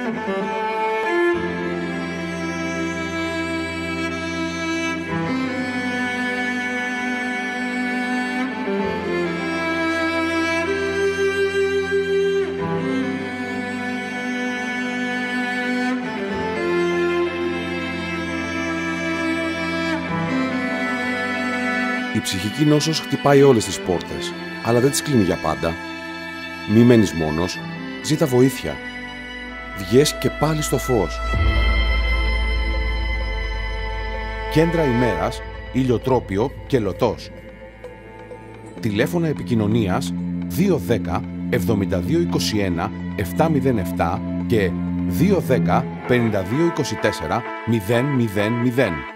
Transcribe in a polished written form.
Η ψυχική νόσος χτυπάει όλες τις πόρτες, αλλά δεν τις κλείνει για πάντα. Μη μένεις μόνος, ζήτα βοήθεια. Βγες και πάλι στο φως. Κέντρα ημέρας, ηλιοτρόπιο και λωτός. Τηλέφωνα επικοινωνίας 210 7221 707 και 210 5224 000.